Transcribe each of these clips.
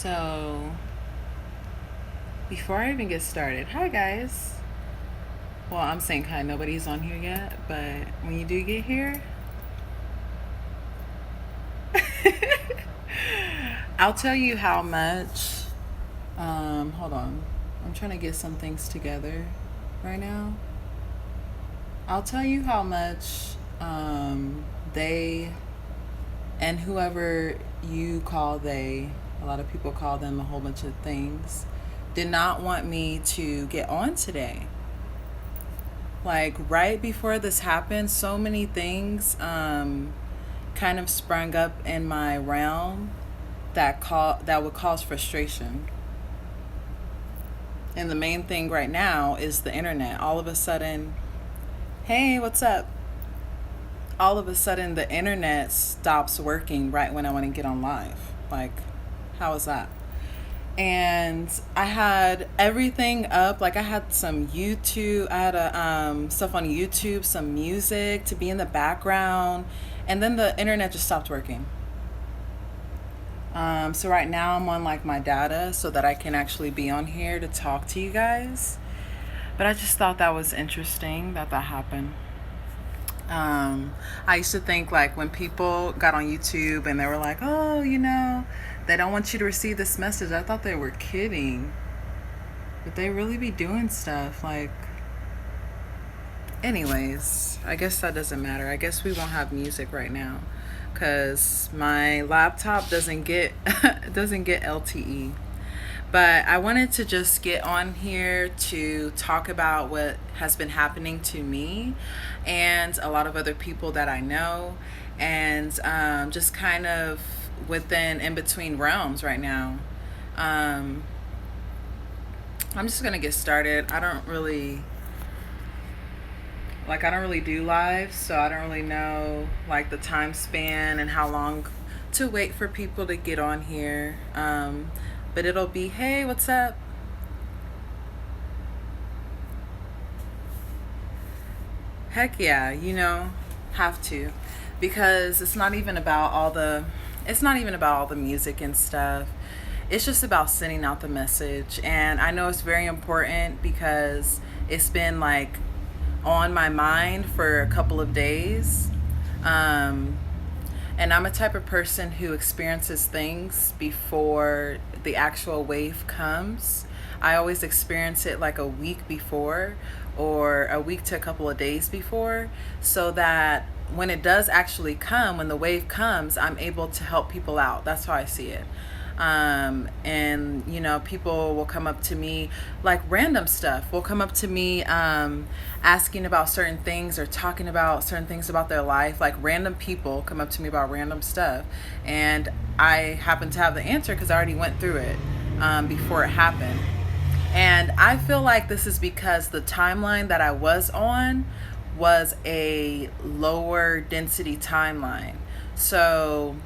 So, before I even get started, hi guys. Well, I'm saying hi, nobody's on here yet, but when you do get here, I'll tell you how much. Hold on. I'm trying to get some things together right now. I'll tell you how much they and whoever you call they, a lot of people call them a whole bunch of things, did not want me to get on today. Like right before this happened, so many things kind of sprung up in my realm that would cause frustration. And the main thing right now is the internet. All of a sudden, hey, what's up? All of a sudden, the internet stops working right when I want to get on live. Like, how is that? And I had everything up. Like I had some YouTube, I had stuff on YouTube, some music to be in the background, and then the internet just stopped working. So right now I'm on like my data so that I can actually be on here to talk to you guys. But I just thought that was interesting that happened. I used to think like when people got on YouTube and they were like, oh, they don't want you to receive this message. I thought they were kidding. But they really be doing stuff like... Anyways, I guess that doesn't matter. I guess we won't have music right now because my laptop doesn't get LTE. But I wanted to just get on here to talk about what has been happening to me and a lot of other people that I know, and just kind of within in between realms right now. I'm just gonna get started. I don't really do live, so I don't really know like the time span and how long to wait for people to get on here. But it'll be, hey, what's up? Heck yeah, have to. Because it's not even about all the music and stuff. It's just about sending out the message. And I know it's very important because it's been like on my mind for a couple of days. And I'm a type of person who experiences things before the actual wave comes. I always experience it like a week before or a week to a couple of days before, so that when it does actually come, when the wave comes, I'm able to help people out. That's how I see it. And people will come up to me, like random stuff will come up to me, asking about certain things or talking about certain things about their life. Like random people come up to me about random stuff, and I happen to have the answer because I already went through it before it happened. And I feel like this is because the timeline that I was on was a lower density timeline. So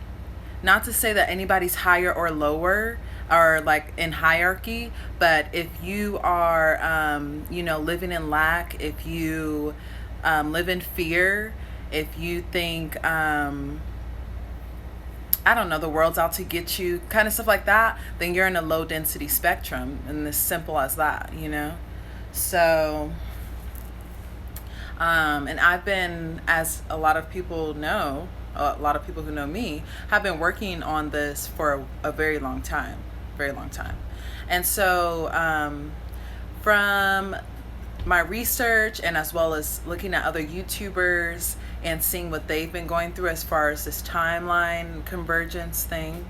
not to say that anybody's higher or lower or like in hierarchy, but if you are, living in lack, if you live in fear, if you think, I don't know, the world's out to get you, kind of stuff like that, then you're in a low density spectrum, and as simple as that, So, and I've been, as a lot of people know, a lot of people who know me have been working on this for a very long time. And so from my research and as well as looking at other YouTubers and seeing what they've been going through as far as this timeline convergence thing,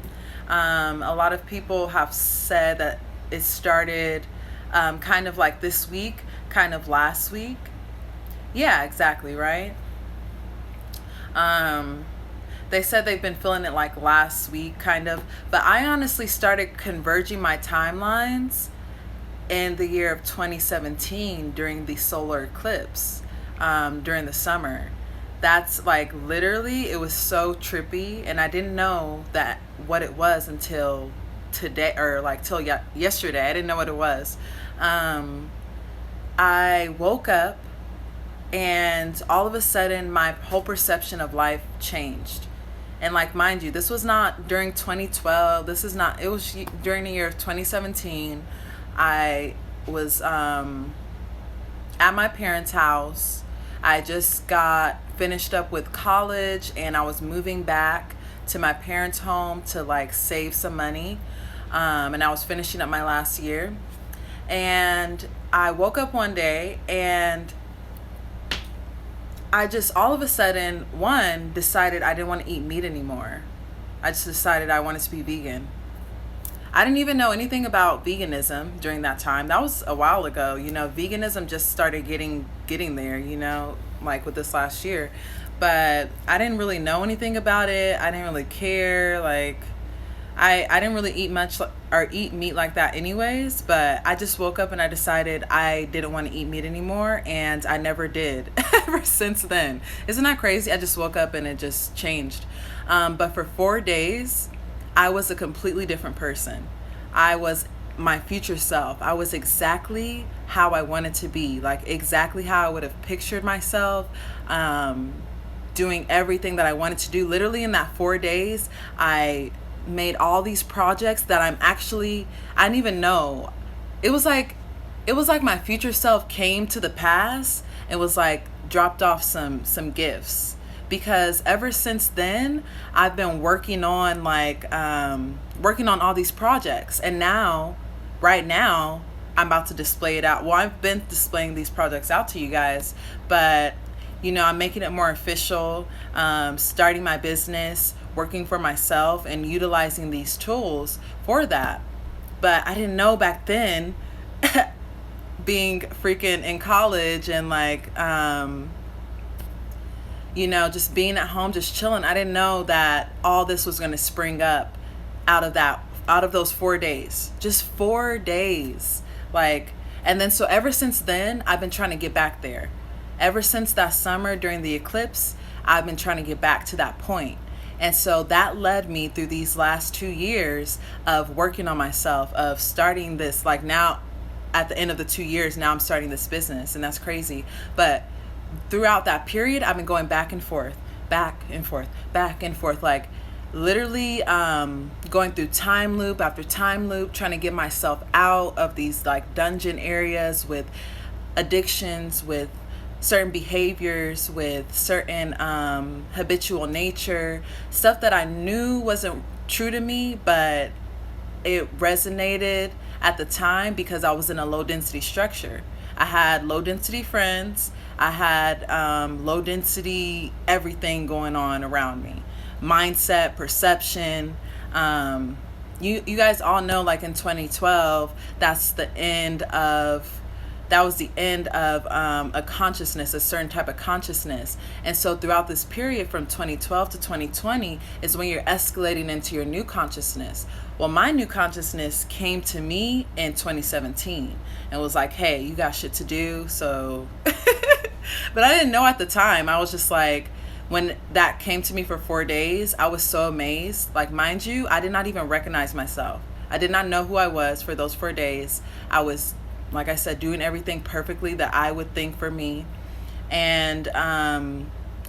a lot of people have said that it started kind of like this week, kind of last week. Yeah, exactly, right? They said they've been feeling it like last week, kind of. But I honestly started converging my timelines in the year of 2017 during the solar eclipse, during the summer. That's like literally, it was so trippy, and I didn't know that what it was until today, or like till yesterday. I didn't know what it was. I woke up and all of a sudden my whole perception of life changed. And like, mind you, this was not during 2012. This is not, it was during the year of 2017. I was at my parents' house. I just got finished up with college and I was moving back to my parents' home to like save some money. And I was finishing up my last year. And I woke up one day and I just all of a sudden, one, decided I didn't want to eat meat anymore. I just decided I wanted to be vegan. I didn't even know anything about veganism during that time. That was a while ago. You know, veganism just started getting there, you know, like with this last year. But I didn't really know anything about it. I didn't really care. Like, I didn't really eat much or eat meat like that anyways, but I just woke up and I decided I didn't want to eat meat anymore, and I never did ever since then. Isn't that crazy? I just woke up and it just changed. But for 4 days, I was a completely different person. I was my future self. I was exactly how I wanted to be, like exactly how I would have pictured myself, doing everything that I wanted to do. Literally in that 4 days, I made all these projects that I didn't even know. It was like my future self came to the past and was like dropped off some gifts, because ever since then I've been working on all these projects, and right now I'm about to display it out. Well, I've been displaying these projects out to you guys, but you know, I'm making it more official, starting my business, working for myself, and utilizing these tools for that. But I didn't know back then, being freaking in college and like, you know, just being at home, just chilling. I didn't know that all this was going to spring up out of those 4 days, just 4 days. Like, and then so ever since then, I've been trying to get back there. Ever since that summer during the eclipse, I've been trying to get back to that point. And so that led me through these last 2 years of working on myself, of starting this, like now at the end of the 2 years, now I'm starting this business, and that's crazy. But throughout that period, I've been going back and forth, like literally going through time loop after time loop, trying to get myself out of these like dungeon areas with addictions, with certain behaviors, with certain habitual nature, stuff that I knew wasn't true to me, but it resonated at the time because I was in a low density structure. I had low density friends. I had low density everything going on around me. Mindset, perception. You guys all know, like in 2012, that was the end of a consciousness, a certain type of consciousness. And so throughout this period from 2012 to 2020 is when you're escalating into your new consciousness. Well, my new consciousness came to me in 2017 and was like, hey, you got shit to do. So, but I didn't know at the time. I was just like, when that came to me for 4 days, I was so amazed. Like, mind you, I did not even recognize myself. I did not know who I was for those 4 days. I was, like I said, doing everything perfectly that I would think for me. And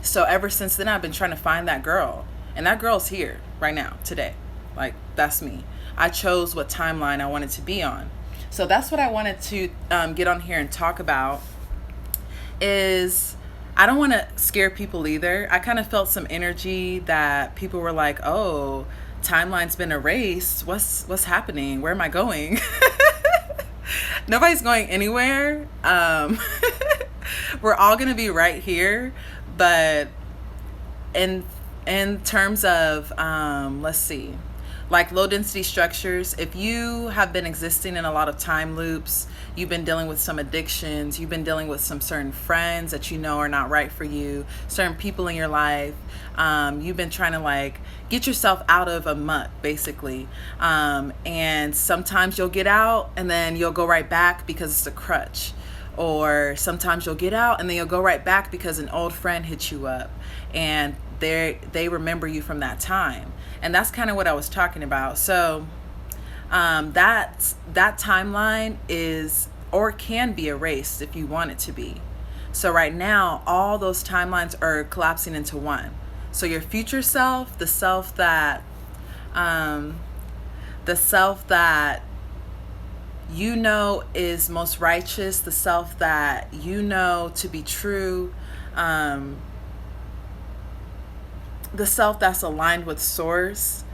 so ever since then, I've been trying to find that girl. And that girl's here right now, today. Like, that's me. I chose what timeline I wanted to be on. So that's what I wanted to get on here and talk about. Is I don't want to scare people either. I kind of felt some energy that people were like, oh, timeline's been erased. What's happening? Where am I going? Nobody's going anywhere. We're all going to be right here. But in terms of, let's see, like low density structures, if you have been existing in a lot of time loops, you've been dealing with some addictions, you've been dealing with some certain friends that you know are not right for you, certain people in your life, you've been trying to like get yourself out of a muck, basically. And sometimes you'll get out and then you'll go right back because it's a crutch. Or sometimes you'll get out and then you'll go right back because an old friend hit you up and they remember you from that time. And that's kind of what I was talking about. So that timeline is, or can be, erased if you want it to be. So right now, all those timelines are collapsing into one. So your future self, the self that you know is most righteous, the self that you know to be true, the self that's aligned with source,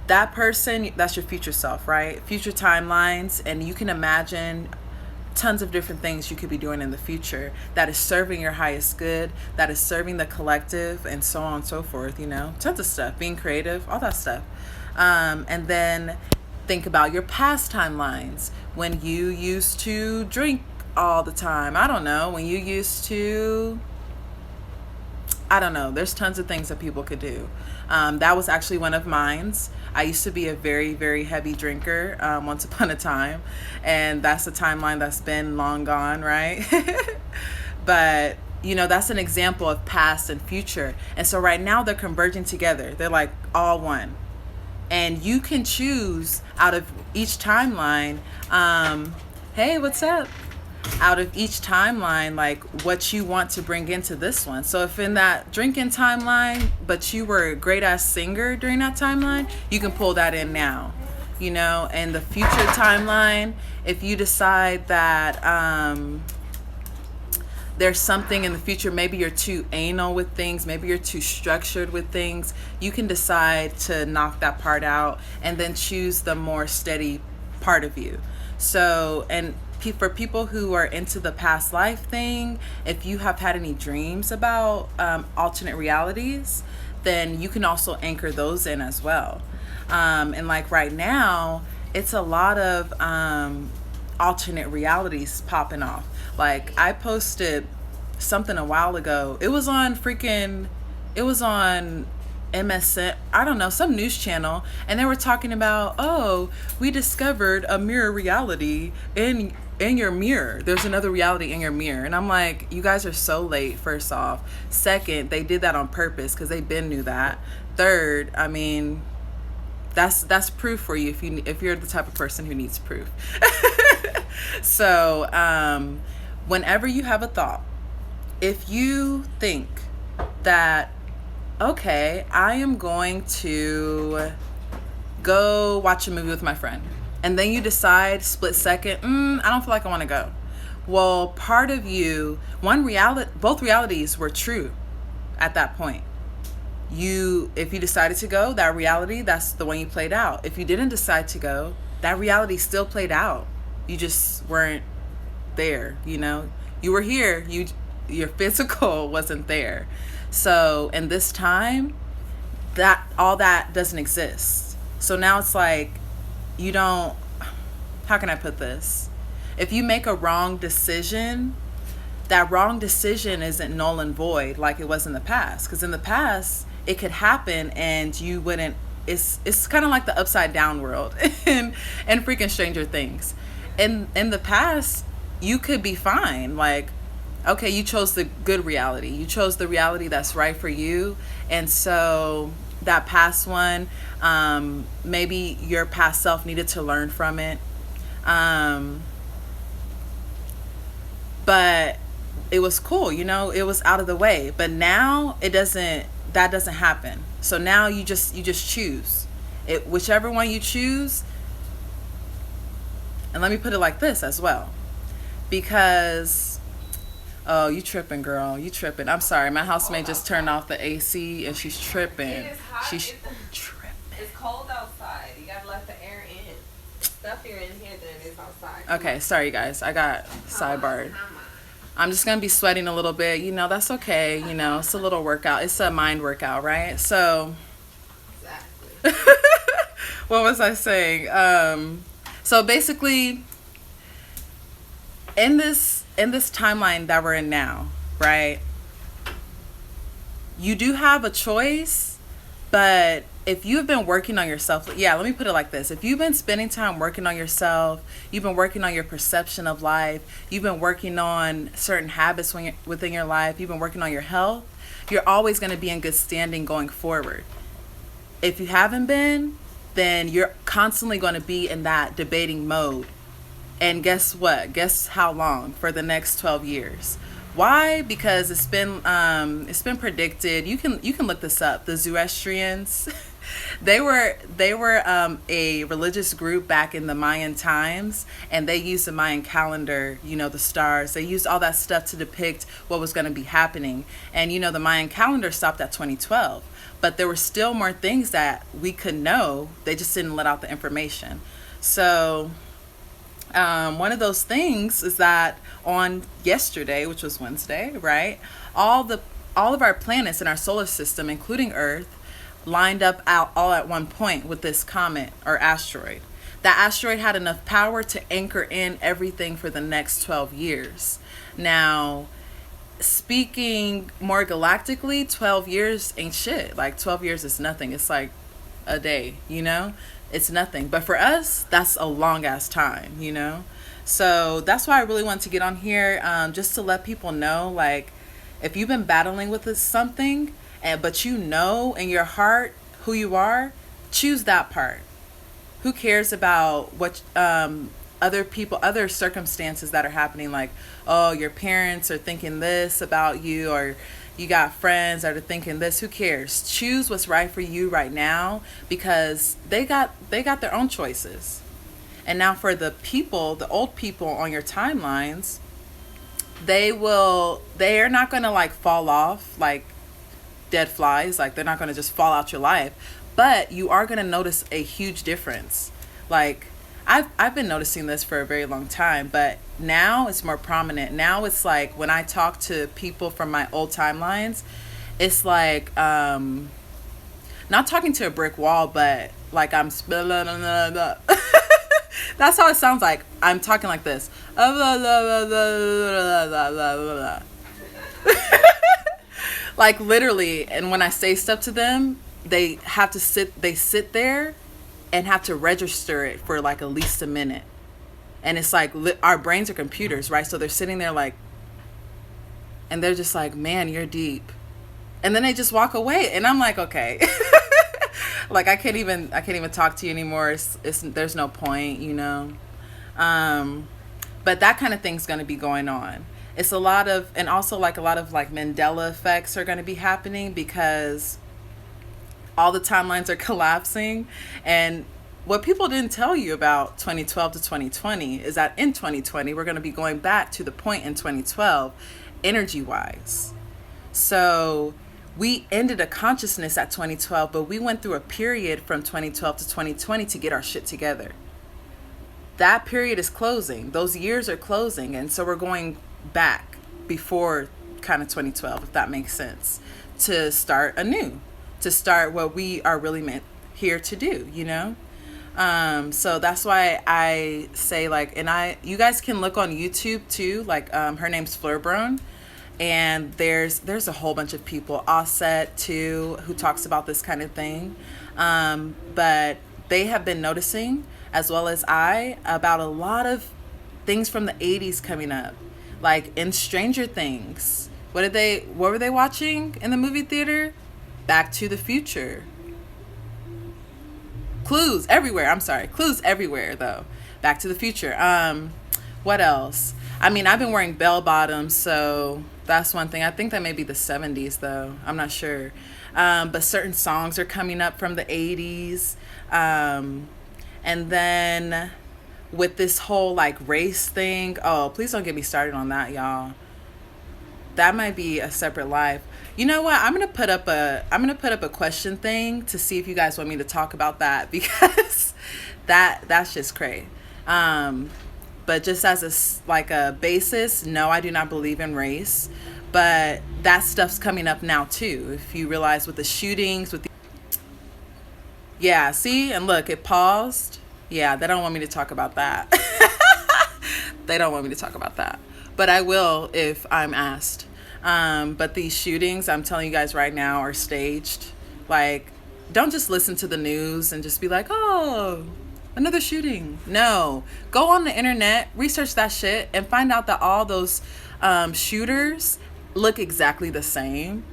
that person, that's your future self, right? Future timelines, and you can imagine tons of different things you could be doing in the future that is serving your highest good, that is serving the collective, and so on and so forth, tons of stuff, being creative, all that stuff. And then think about your past timelines, when you used to drink all the time. I don't know, when you used to, I don't know, there's tons of things that people could do. That was actually one of mine's. I used to be a very, very heavy drinker once upon a time, and that's a timeline that's been long gone, right? But, that's an example of past and future. And so right now they're converging together. They're like all one. And you can choose out of each timeline, hey, what's up? Out of each timeline, like what you want to bring into this one. So if in that drinking timeline, but you were a great ass singer during that timeline, you can pull that in now, and the future timeline, if you decide that there's something in the future, maybe you're too anal with things, maybe you're too structured with things, you can decide to knock that part out and then choose the more steady part of you. So, and for people who are into the past life thing, if you have had any dreams about alternate realities, then you can also anchor those in as well. And like right now, it's a lot of alternate realities popping off. Like I posted something a while ago. It was on MSN, I don't know, some news channel, and they were talking about, oh, we discovered a mirror reality in your mirror. There's another reality in your mirror. And I'm like, you guys are so late, first off. Second, they did that on purpose because they been knew that. Third, I mean, that's proof for you if you're the type of person who needs proof. So whenever you have a thought, if you think that, okay, I am going to go watch a movie with my friend, and then you decide split second, I don't feel like I want to go. Well, part of you, both realities were true at that point. If you decided to go, that reality, that's the one you played out. If you didn't decide to go, that reality still played out. You just weren't there, You were here, your physical wasn't there. So in this time, all that doesn't exist. So now it's like, how can I put this? If you make a wrong decision, that wrong decision isn't null and void like it was in the past. Because in the past, it could happen and you wouldn't, it's kind of like the upside down world and freaking Stranger Things. In the past, you could be fine. Like, okay, you chose the good reality. You chose the reality that's right for you. And so that past one, maybe your past self needed to learn from it. But it was cool, it was out of the way. But now that doesn't happen. So now you just choose it, whichever one you choose. And let me put it like this as well, because, oh, you tripping, girl. You tripping. I'm sorry. My housemate just turned off the AC and she's tripping. It is hot. She's tripping. It's cold outside. You gotta let the air in. It's stuffier in here than it is outside. Okay, sorry guys. I got sidebarred. I'm just going to be sweating a little bit. That's okay. It's a little workout. It's a mind workout, right? So, Exactly. what was I saying? So basically, in this timeline that we're in now, right? You do have a choice, but if you've been working on yourself, let me put it like this. If you've been spending time working on yourself, you've been working on your perception of life, you've been working on certain habits within your life, you've been working on your health, you're always going to be in good standing going forward. If you haven't been, then you're constantly going to be in that debating mode. And guess what? Guess how long? For the next 12 years. Why? Because it's been predicted. You can look this up. The Zoroastrians, they were a religious group back in the Mayan times, and they used the Mayan calendar. You know, the stars. They used all that stuff to depict what was going to be happening. And you know, the Mayan calendar stopped at 2012, but there were still more things that we could know. They just didn't let out the information. So one of those things is that on yesterday, which was Wednesday, right? All of our planets in our solar system, including Earth, lined up out all at one point with this comet or asteroid. That asteroid had enough power to anchor in everything for the next 12 years. Now, speaking more galactically, 12 years ain't shit. Like 12 years is nothing. It's like a day, you know? It's nothing. But for us, that's a long ass time, you know? So that's why I really want to get on here, just to let people know, like, if you've been battling with this something, but you know in your heart who you are, choose that part. Who cares about what other people, other circumstances that are happening? Like, oh, your parents are thinking this about you, or you got friends that are thinking this. Who cares? Choose what's right for you right now, because they got their own choices. And now for the people, the old people on your timelines, they're not going to like fall off like dead flies. Like, they're not going to just fall out your life, but you are going to notice a huge difference. Like, I've been noticing this for a very long time, but now it's more prominent. Now it's like when I talk to people from my old timelines, it's like not talking to a brick wall, but like I'm that's how it sounds. Like I'm talking like this. Like literally, and when I say stuff to them, they sit there and have to register it for like at least a minute. And it's like our brains are computers, right? So they're sitting there like, and they're just like, man, you're deep. And then they just walk away, and I'm like, okay. Like I can't even talk to you anymore. It's there's no point, you know. But that kind of thing's going to be going on. It's a lot of, and also like a lot of like Mandela effects are going to be happening, because all the timelines are collapsing. And what people didn't tell you about 2012 to 2020 is that in 2020 we're going to be going back to the point in 2012 energy wise. So we ended a consciousness at 2012, but we went through a period from 2012 to 2020 to get our shit together. That period is closing. Those years are closing. And so we're going back before kind of 2012, if that makes sense, to start anew, to start what we are really meant here to do, you know? So that's why I say, like, and you guys can look on YouTube too, like, her name's Flurbrone. And there's a whole bunch of people, Offset too, who talks about this kind of thing. But they have been noticing, as well as I, about a lot of things from the 80s coming up. Like in Stranger Things. What were they watching in the movie theater? Back to the Future. Clues everywhere. I'm sorry. Clues everywhere though. Back to the Future. What else? I mean, I've been wearing bell bottoms, so that's one thing. I think that may be the 70s though. I'm not sure. But certain songs are coming up from the 80s. And then with this whole like race thing, oh, please don't get me started on that, y'all. That might be a separate live. You know what? I'm gonna put up a question thing to see if you guys want me to talk about that, because that's just crazy. But just as a basis, no, I do not believe in race. But that stuff's coming up now too. If you realize with the shootings, yeah, see, and look, it paused. Yeah, they don't want me to talk about that. They don't want me to talk about that. But I will if I'm asked. But these shootings, I'm telling you guys right now, are staged. Like, don't just listen to the news and just be like, oh, another shooting. No. Go on the internet, research that shit, and find out that all those shooters look exactly the same.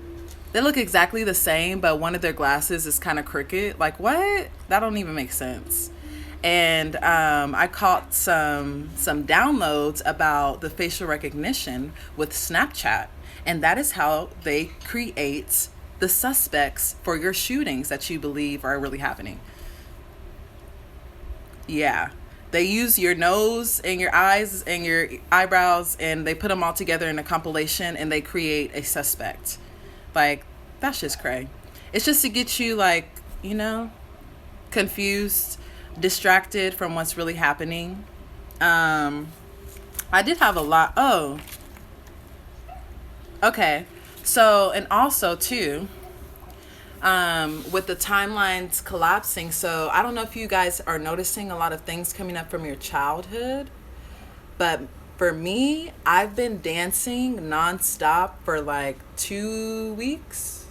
They look exactly the same, but one of their glasses is kind of crooked. Like, what? That don't even make sense. And I caught some downloads about the facial recognition with Snapchat, and that is how they create the suspects for your shootings that you believe are really happening. Yeah. They use your nose and your eyes and your eyebrows, and they put them all together in a compilation, and they create a suspect. Like, that's just cray. It's just to get you, like, confused, distracted from what's really happening. I did have a lot. Oh, okay. So, and also, too, with the timelines collapsing. So I don't know if you guys are noticing a lot of things coming up from your childhood, but for me, I've been dancing nonstop for like 2 weeks.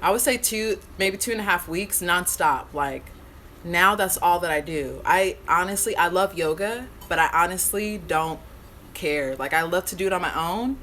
I would say maybe 2.5 weeks nonstop. Like, now that's all that I do. I love yoga, but I honestly don't care. Like, I love to do it on my own,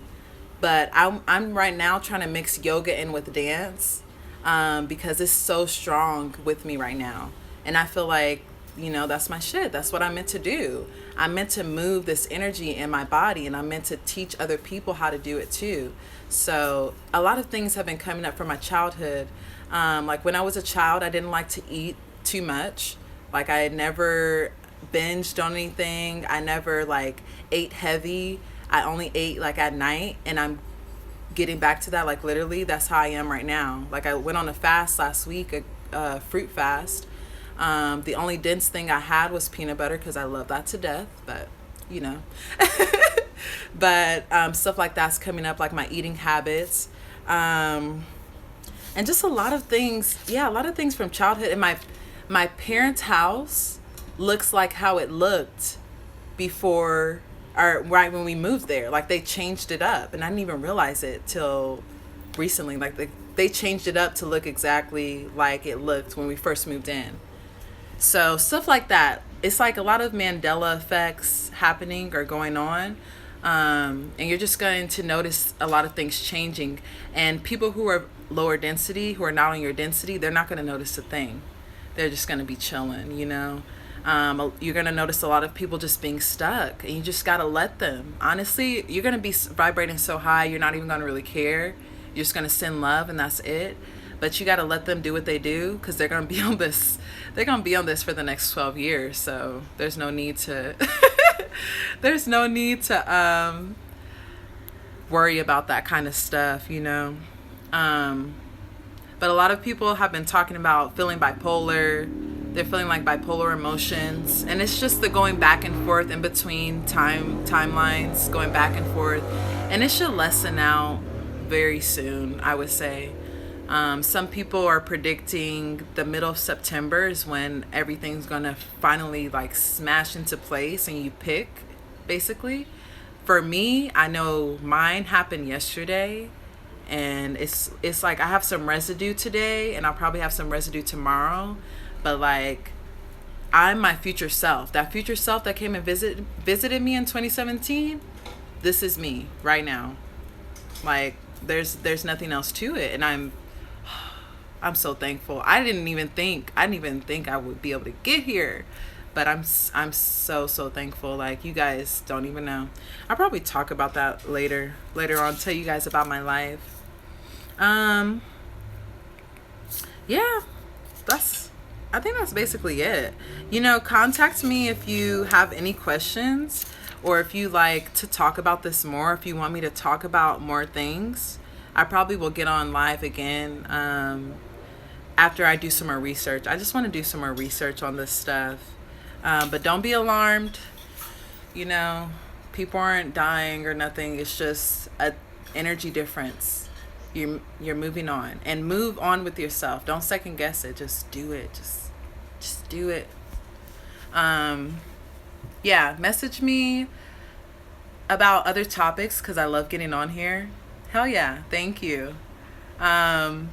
but I'm right now trying to mix yoga in with dance, because it's so strong with me right now. And I feel like, that's my shit. That's what I'm meant to do. I'm meant to move this energy in my body, and I'm meant to teach other people how to do it too. So a lot of things have been coming up from my childhood. Like, when I was a child, I didn't like to eat too much. Like, I had never binged on anything. I never like ate heavy. I only ate like at night, and I'm getting back to that. Like, literally, that's how I am right now. Like, I went on a fast last week, a fruit fast. The only dense thing I had was peanut butter, because I love that to death, but but stuff like that's coming up, like my eating habits, and just a lot of things. Yeah, a lot of things from childhood. And my parents' house looks like how it looked before, or right when we moved there. Like, they changed it up, and I didn't even realize it till recently. Like, they changed it up to look exactly like it looked when we first moved in. So stuff like that. It's like a lot of Mandela effects happening or going on. And you're just going to notice a lot of things changing. And people who are lower density, who are not on your density, they're not going to notice a thing. They're just going to be chilling, You're going to notice a lot of people just being stuck, and you just got to let them. Honestly, you're going to be vibrating so high, you're not even going to really care. You're just going to send love, and that's it. But you got to let them do what they do, because they're going to be on this. They're going to be on this for the next 12 years. So there's no need to there's no need to worry about that kind of stuff, But a lot of people have been talking about feeling bipolar. They're feeling like bipolar emotions. And it's just the going back and forth in between timelines, going back and forth. And it should lessen out very soon, I would say. Some people are predicting the middle of September is when everything's going to finally like smash into place and you pick, basically. For me, I know mine happened yesterday. And it's like I have some residue today, and I'll probably have some residue tomorrow. But like, I'm my future self. That future self that came and visited me in 2017, this is me right now. Like, there's nothing else to it, and I'm so thankful. I didn't even think I would be able to get here, but I'm so thankful. Like, you guys don't even know. I'll probably talk about that later on, tell you guys about my life. Yeah, I think that's basically it. Contact me if you have any questions, or if you like to talk about this more, if you want me to talk about more things. I probably will get on live again after I do some more research. I just want to do some more research on this stuff. But don't be alarmed. People aren't dying or nothing. It's just a energy difference. You're moving on, and move on with yourself. Don't second guess it. Just do it. Just do it. Yeah, message me about other topics, because I love getting on here. Hell yeah, thank you. And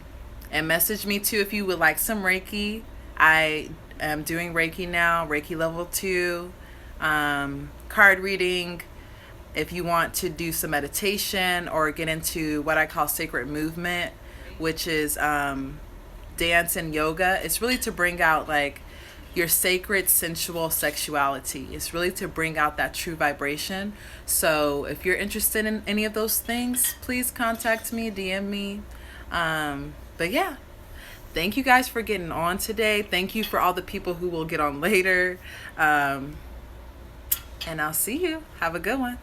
message me too if you would like some Reiki. I am doing Reiki now, Reiki level 2, card reading. If you want to do some meditation or get into what I call sacred movement, which is dance and yoga, it's really to bring out like your sacred sensual sexuality. It's really to bring out that true vibration. So if you're interested in any of those things, please contact me, DM me. But yeah, thank you guys for getting on today. Thank you for all the people who will get on later. And I'll see you. Have a good one.